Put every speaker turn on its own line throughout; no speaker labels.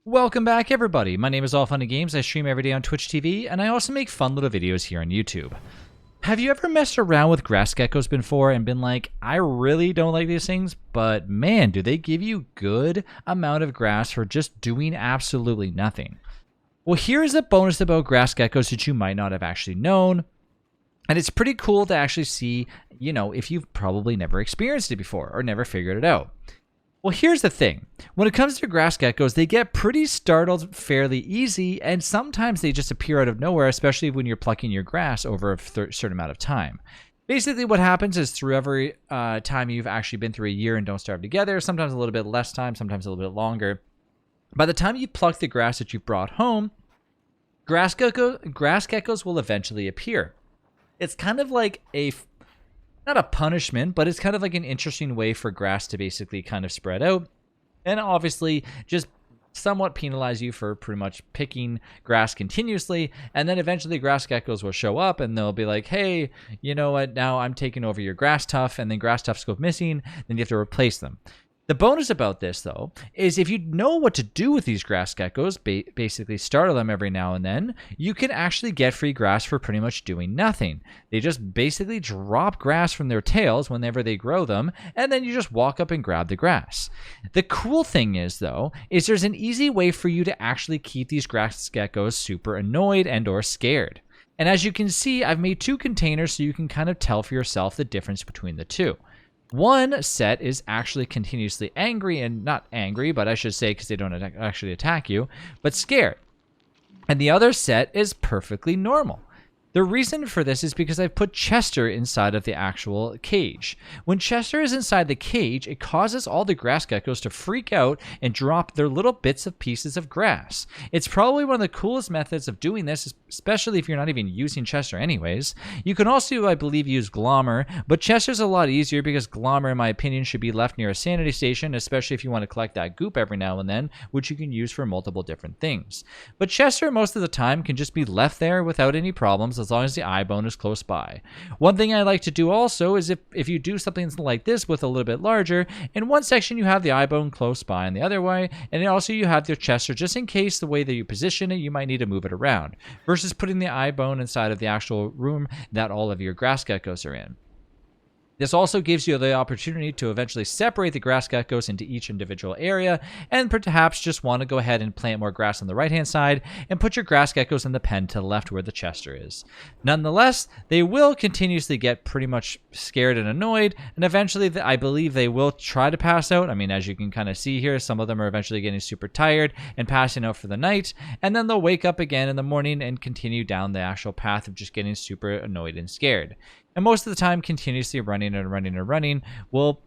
Welcome back, everybody. My name is All Funny Games. I stream every day on Twitch TV, and I also make fun little videos here on YouTube. Have you ever messed around with grass geckos before and been like, I really don't like these things, but man, do they give you good amount of grass for just doing absolutely nothing? Well, here's a bonus about grass geckos that you might not have actually known. And it's pretty cool to actually see, if you've probably never experienced it before or never figured it out. Well, here's the thing. When it comes to grass geckos, they get pretty startled fairly easy, and sometimes they just appear out of nowhere, especially when you're plucking your grass over a certain amount of time. Basically, what happens is through every time you've actually been through a year and don't starve together, sometimes a little bit less time, sometimes a little bit longer, by the time you pluck the grass that you brought home, grass geckos will eventually appear. It's kind of like not a punishment, but it's kind of like an interesting way for grass to basically kind of spread out. And obviously just somewhat penalize you for pretty much picking grass continuously. And then eventually grass geckos will show up and they'll be like, hey, you know what? Now I'm taking over your grass tuff, and then grass tuffs go missing. Then you have to replace them. The bonus about this, though, is if you know what to do with these grass geckos, basically startle them every now and then, you can actually get free grass for pretty much doing nothing. They just basically drop grass from their tails whenever they grow them, and then you just walk up and grab the grass. The cool thing is, though, is there's an easy way for you to actually keep these grass geckos super annoyed and or scared. And as you can see, I've made two containers so you can kind of tell for yourself the difference between the two. One set is actually continuously angry, and not angry, but I should say because they don't actually attack you, but scared. And the other set is perfectly normal. The reason for this is because I've put Chester inside of the actual cage. When Chester is inside the cage, it causes all the grass geckos to freak out and drop their little bits of pieces of grass. It's probably one of the coolest methods of doing this, especially if you're not even using Chester anyways. You can also, I believe, use Glommer, but Chester's a lot easier because Glommer, in my opinion, should be left near a sanity station, especially if you want to collect that goop every now and then, which you can use for multiple different things. But Chester, most of the time, can just be left there without any problems, as long as the eye bone is close by. One thing I like to do also is if you do something like this with a little bit larger, in one section you have the eye bone close by, and the other way, and then also you have your Chester, just in case the way that you position it, you might need to move it around, versus putting the eye bone inside of the actual room that all of your grass geckos are in. This also gives you the opportunity to eventually separate the grass geckos into each individual area, and perhaps just want to go ahead and plant more grass on the right-hand side and put your grass geckos in the pen to the left where the Chester is. Nonetheless, they will continuously get pretty much scared and annoyed, and eventually I believe they will try to pass out. I mean, as you can kind of see here, some of them are eventually getting super tired and passing out for the night, and then they'll wake up again in the morning and continue down the actual path of just getting super annoyed and scared. And most of the time, continuously running and running and running will,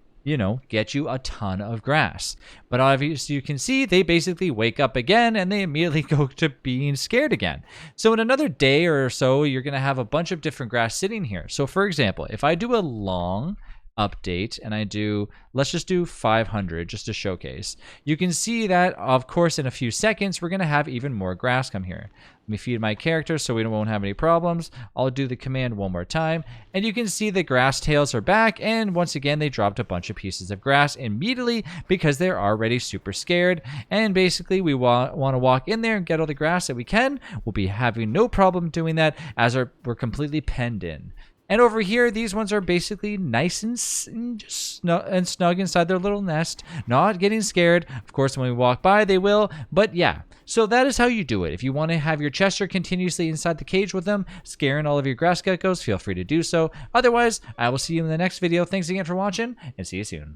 get you a ton of grass. But obviously, you can see they basically wake up again and they immediately go to being scared again. So in another day or so, you're going to have a bunch of different grass sitting here. So for example, if I do a long update and I do, let's just do 500 just to showcase, you can see that, of course, in a few seconds, we're going to have even more grass come here. Let me feed my character so we won't have any problems. I'll do the command one more time, and you can see the grass tails are back, and once again, they dropped a bunch of pieces of grass immediately because they're already super scared, and basically we want to walk in there and get all the grass that we can. We'll be having no problem doing that as we're completely penned in. And over here, these ones are basically nice and snug inside their little nest, not getting scared. Of course, when we walk by, they will. But yeah, so that is how you do it. If you want to have your Chester continuously inside the cage with them, scaring all of your grass geckos, feel free to do so. Otherwise, I will see you in the next video. Thanks again for watching, and see you soon.